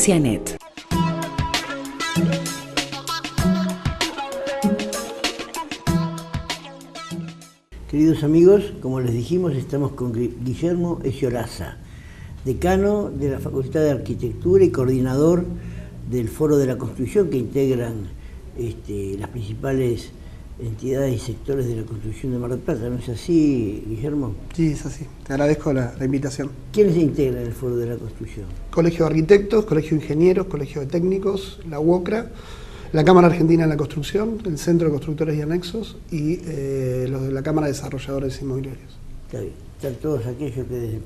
Cianet. Queridos amigos, como les dijimos, estamos con Guillermo Eccioraza, decano de la Facultad de Arquitectura y coordinador del Foro de la Construcción, que integran las principales entidades y sectores de la construcción de Mar del Plata. ¿No es así, Guillermo? Sí, es así. Te agradezco la invitación. ¿Quiénes se integran en el Foro de la Construcción? Colegio de Arquitectos, Colegio de Ingenieros, Colegio de Técnicos, la UOCRA, la Cámara Argentina de la Construcción, el Centro de Constructores y Anexos y los de la Cámara de Desarrolladores Inmobiliarios. Está bien. Están todos aquellos que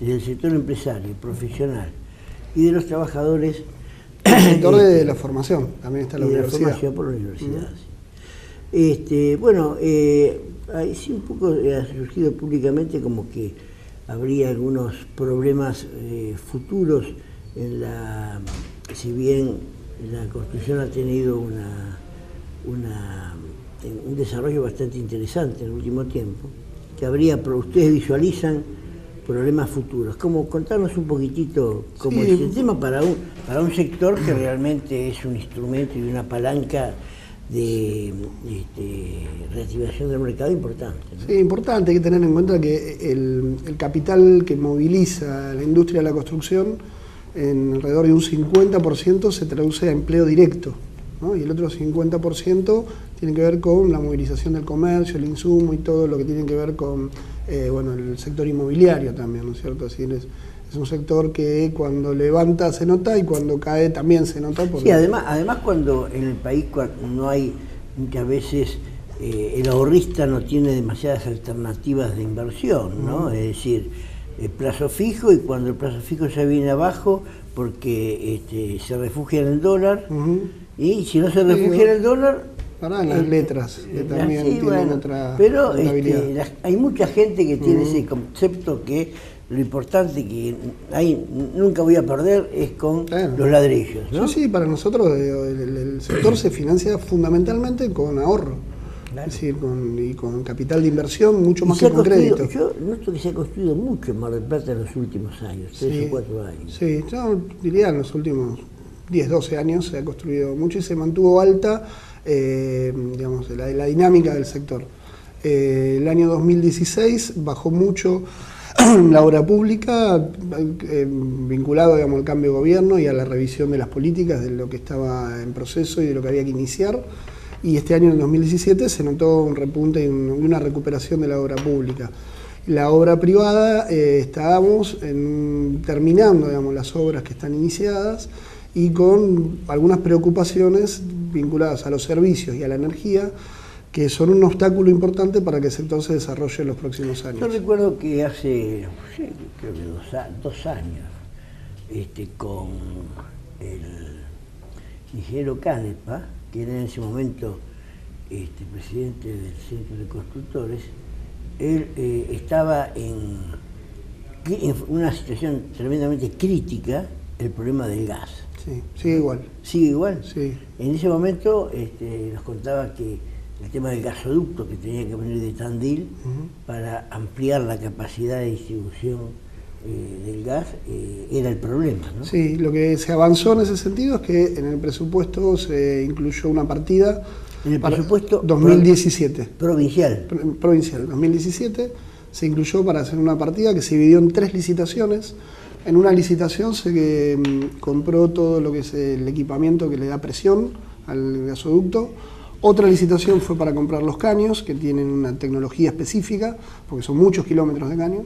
desde el sector empresario, profesional y de los trabajadores... El sector de la formación, también está la universidad. De la formación por la universidad, sí. Bueno, sí un poco ha surgido públicamente como que habría algunos problemas futuros en si bien la construcción ha tenido un desarrollo bastante interesante en el último tiempo, que ustedes visualizan problemas futuros. Contarnos un poquitito cómo es el tema para un sector que realmente es un instrumento y una palanca de reactivación del mercado importante, ¿no? Sí, importante. Hay que tener en cuenta que el capital que moviliza la industria de la construcción, en alrededor de un 50% se traduce a empleo directo, ¿no? Y el otro 50% tiene que ver con la movilización del comercio, el insumo y todo lo que tiene que ver con el sector inmobiliario también, ¿no es cierto? Así es un sector que cuando levanta se nota y cuando cae también se nota. Sí, además cuando en el país no hay muchas veces, el ahorrista no tiene demasiadas alternativas de inversión, ¿no? Es decir, el plazo fijo, y cuando el plazo fijo se viene abajo porque se refugia en el dólar, y si no se refugia en el dólar... en las letras, que también tienen otra... Pero hay mucha gente que tiene ese concepto que lo importante que nunca voy a perder es con los ladrillos, ¿no? Sí, para nosotros el sector se financia fundamentalmente con ahorro. Claro. Es decir, con capital de inversión mucho más que con crédito. Yo noto que se ha construido mucho en Mar del Plata en los últimos años, 3 o 4 años. Sí, yo diría en los últimos 10, 12 años se ha construido mucho y se mantuvo alta la dinámica del sector. El año 2016 bajó mucho la obra pública, vinculado al cambio de gobierno y a la revisión de las políticas, de lo que estaba en proceso y de lo que había que iniciar. Y este año, en el 2017, se notó un repunte y una recuperación de la obra pública. La obra privada, estábamos terminando las obras que están iniciadas y con algunas preocupaciones vinculadas a los servicios y a la energía, que son un obstáculo importante para que el sector se desarrolle en los próximos años. Yo recuerdo que hace, creo que 2 años, con el ingeniero Canepa, que era en ese momento presidente del Centro de Constructores, él estaba en una situación tremendamente crítica, el problema del gas. Sí, sigue igual. ¿Sigue igual? Sí. En ese momento nos contaba que el tema del gasoducto que tenía que venir de Tandil para ampliar la capacidad de distribución del gas era el problema, ¿no? Sí, lo que se avanzó en ese sentido es que en el presupuesto se incluyó una partida en el presupuesto 2017. Provincial. Provincial, 2017 se incluyó para hacer una partida que se dividió en 3 licitaciones. En una licitación se compró todo lo que es el equipamiento que le da presión al gasoducto. Otra licitación fue para comprar los caños, que tienen una tecnología específica, porque son muchos kilómetros de caño.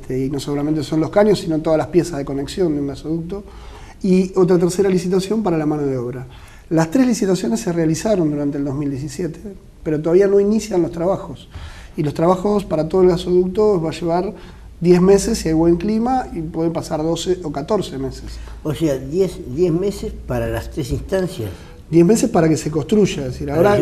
Y no solamente son los caños, sino todas las piezas de conexión de un gasoducto. Y otra tercera licitación para la mano de obra. Las 3 licitaciones se realizaron durante el 2017, pero todavía no inician los trabajos. Y los trabajos para todo el gasoducto va a llevar 10 meses si hay buen clima, y puede pasar 12 o 14 meses. O sea, 10 meses para las 3 instancias. 10 meses para que se construya. Es decir, ahora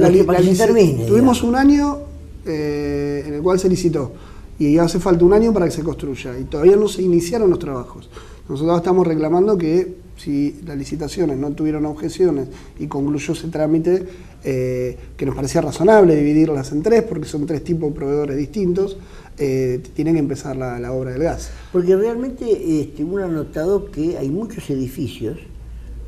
tuvimos un año en el cual se licitó. Y hace falta un año para que se construya, y todavía no se iniciaron los trabajos. Nosotros estamos reclamando que si las licitaciones no tuvieron objeciones y concluyó ese trámite, que nos parecía razonable dividirlas en tres, porque son tres tipos de proveedores distintos, tienen que empezar la obra del gas. Porque realmente uno ha notado que hay muchos edificios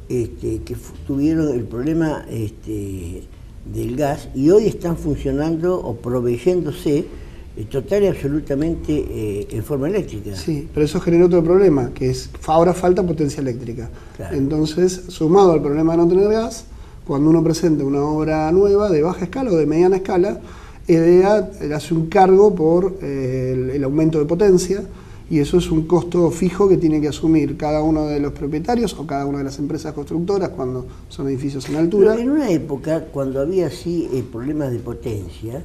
que tuvieron el problema del gas y hoy están funcionando o proveyéndose total y absolutamente en forma eléctrica. Sí, pero eso genera otro problema, que es ahora falta potencia eléctrica. Claro. Entonces, sumado al problema de no tener gas, cuando uno presenta una obra nueva de baja escala o de mediana escala, EDEA hace un cargo por el aumento de potencia, y eso es un costo fijo que tiene que asumir cada uno de los propietarios o cada una de las empresas constructoras cuando son edificios en altura. Pero en una época, cuando había así problemas de potencia,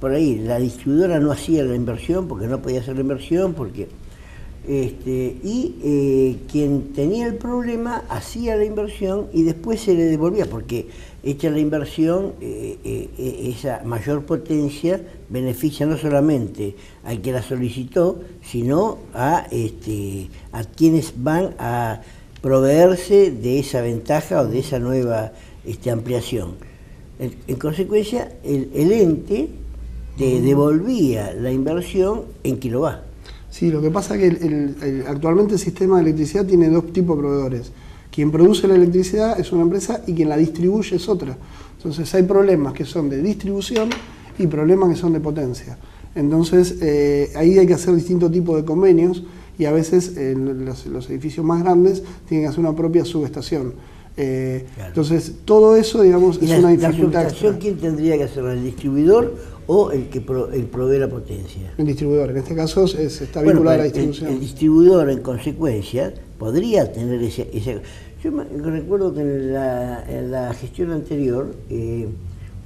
por ahí la distribuidora no hacía la inversión porque no podía hacer la inversión, porque quien tenía el problema hacía la inversión y después se le devolvía, porque hecha la inversión, esa mayor potencia beneficia no solamente al que la solicitó, sino a quienes van a proveerse de esa ventaja o de esa nueva ampliación. En consecuencia, el ente te devolvía la inversión en kilovatts. Sí, lo que pasa es que actualmente el sistema de electricidad tiene dos tipos de proveedores. Quien produce la electricidad es una empresa y quien la distribuye es otra. Entonces hay problemas que son de distribución y problemas que son de potencia. Entonces ahí hay que hacer distintos tipos de convenios y a veces los edificios más grandes tienen que hacer una propia subestación. Claro. Entonces todo eso, digamos, es una dificultad. ¿La subestación quién tendría que hacerla? ¿El distribuidor o el provee la potencia? El distribuidor, en este caso está vinculado a la distribución. El distribuidor, en consecuencia, podría tener ese. Yo recuerdo que en la gestión anterior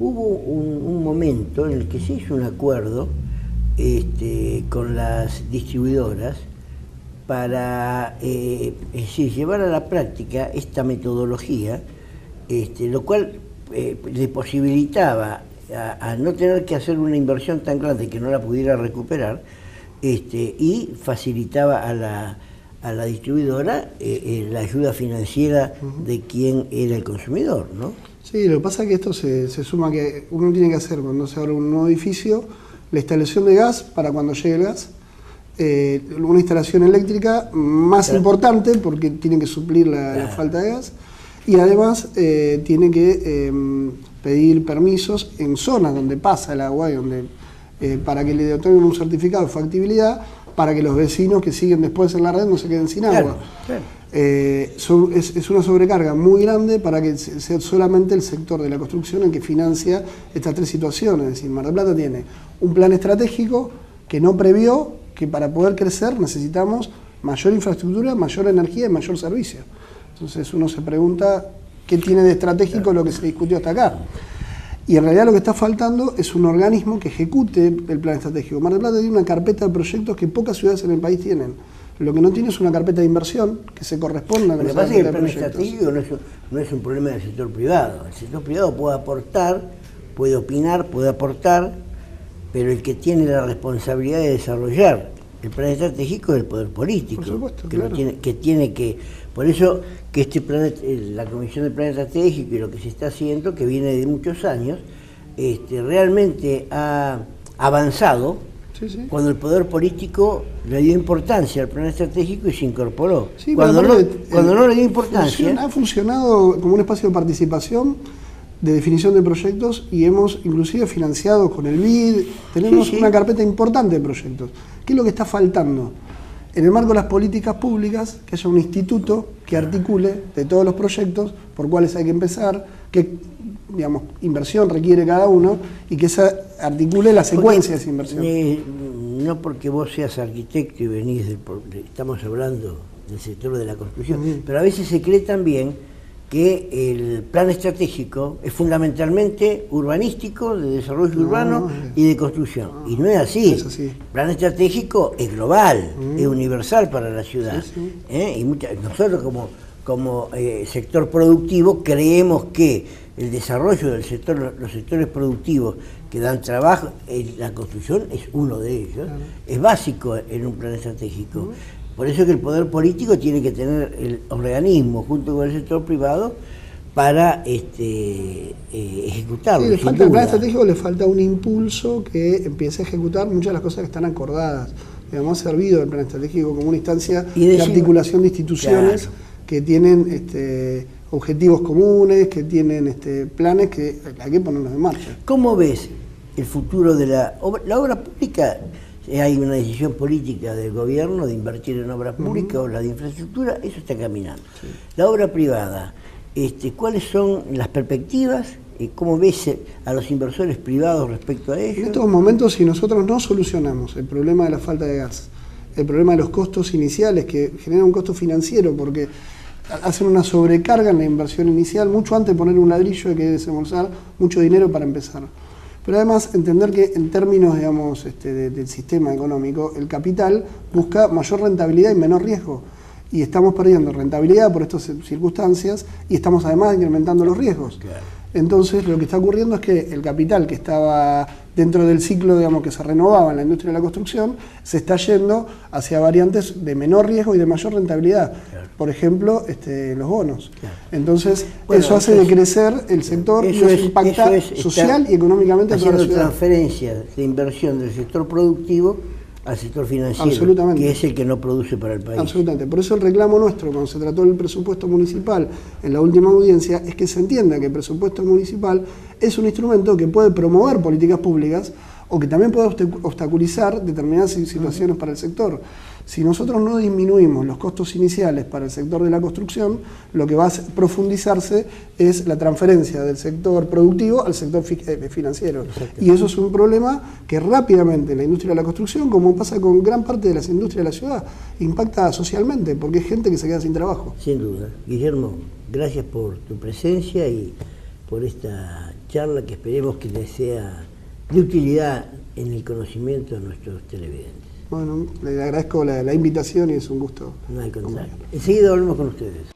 hubo un momento en el que se hizo un acuerdo con las distribuidoras para llevar a la práctica esta metodología, lo cual le posibilitaba a no tener que hacer una inversión tan grande que no la pudiera recuperar, y facilitaba a la distribuidora la ayuda financiera de quien era el consumidor, ¿no? Sí, lo que pasa es que esto se suma que uno tiene que hacer cuando se abre un nuevo edificio la instalación de gas para cuando llegue el gas, una instalación eléctrica más importante porque tiene que suplir la falta de gas, y además tiene que pedir permisos en zonas donde pasa el agua y donde, para que le otorguen un certificado de factibilidad para que los vecinos que siguen después en la red no se queden sin agua. Claro. Es una sobrecarga muy grande para que sea solamente el sector de la construcción el que financia estas tres situaciones. Es decir, Mar del Plata tiene un plan estratégico que no previó que para poder crecer necesitamos mayor infraestructura, mayor energía y mayor servicio. Entonces uno se pregunta qué tiene de estratégico lo que se discutió hasta acá. Y en realidad lo que está faltando es un organismo que ejecute el plan estratégico. Mar del Plata tiene una carpeta de proyectos que pocas ciudades en el país tienen. Lo que no tiene es una carpeta de inversión que se corresponda a la carpeta de proyectos. Lo que pasa es que el plan estratégico no es un problema del sector privado. El sector privado puede aportar, puede opinar, puede aportar, pero el que tiene la responsabilidad de desarrollar el plan estratégico es el poder político. Por supuesto, que claro. tiene que. Por eso que este plan, la Comisión del Plan Estratégico y lo que se está haciendo, que viene de muchos años, realmente ha avanzado. Sí, sí. Cuando el poder político le dio importancia al plan estratégico y se incorporó. Sí, cuando no le dio importancia. Ha funcionado como un espacio de participación, de definición de proyectos, y hemos inclusive financiado con el BID, tenemos una carpeta importante de proyectos. ¿Qué es lo que está faltando? En el marco de las políticas públicas, que haya un instituto que articule de todos los proyectos por cuáles hay que empezar, qué, digamos, inversión requiere cada uno, y que se articule la secuencia de esa inversión. No porque vos seas arquitecto y venís estamos hablando del sector de la construcción, pero a veces se cree también que el plan estratégico es fundamentalmente urbanístico, de desarrollo urbano y de construcción. Y no es así. El plan estratégico es global, es universal para la ciudad. Y nosotros como sector productivo creemos que el desarrollo del sector, los sectores productivos que dan trabajo, la construcción es uno de ellos, es básico en un plan estratégico. Por eso que el poder político tiene que tener el organismo junto con el sector privado para ejecutarlo. Sí, le falta, al plan estratégico le falta un impulso que empiece a ejecutar muchas de las cosas que están acordadas. Digamos, ha servido el plan estratégico como una instancia de articulación de instituciones, claro, que tienen objetivos comunes, que tienen planes que hay que ponerlos en marcha. ¿Cómo ves el futuro de la obra pública? Hay una decisión política del gobierno de invertir en obras públicas o la de infraestructura, eso está caminando. Sí. La obra privada, ¿cuáles son las perspectivas? ¿Cómo ves a los inversores privados respecto a ello? En estos momentos, si nosotros no solucionamos el problema de la falta de gas, el problema de los costos iniciales, que generan un costo financiero porque hacen una sobrecarga en la inversión inicial, mucho antes de poner un ladrillo hay que desembolsar mucho dinero para empezar. Pero además entender que en términos, digamos, del sistema económico, el capital busca mayor rentabilidad y menor riesgo. Y estamos perdiendo rentabilidad por estas circunstancias y estamos además incrementando los riesgos. Claro. Entonces lo que está ocurriendo es que el capital que estaba dentro del ciclo, digamos, que se renovaba en la industria de la construcción, se está yendo hacia variantes de menor riesgo y de mayor rentabilidad. Claro. Por ejemplo, los bonos. Claro. Entonces, bueno, eso hace decrecer el sector y eso impacta social y económicamente a toda la ciudad. Transferencias de inversión del sector productivo al sector financiero, que es el que no produce para el país. Absolutamente. Por eso el reclamo nuestro, cuando se trató del presupuesto municipal en la última audiencia, es que se entienda que el presupuesto municipal es un instrumento que puede promover políticas públicas o que también puede obstaculizar determinadas situaciones para el sector. Si nosotros no disminuimos los costos iniciales para el sector de la construcción, lo que va a profundizarse es la transferencia del sector productivo al sector financiero. Y eso es un problema que rápidamente en la industria de la construcción, como pasa con gran parte de las industrias de la ciudad, impacta socialmente, porque hay gente que se queda sin trabajo. Sin duda. Guillermo, gracias por tu presencia y por esta charla que esperemos que les sea de utilidad en el conocimiento de nuestros televidentes. Bueno, le agradezco la invitación y es un gusto. No hay contrario. Enseguida volvemos con ustedes.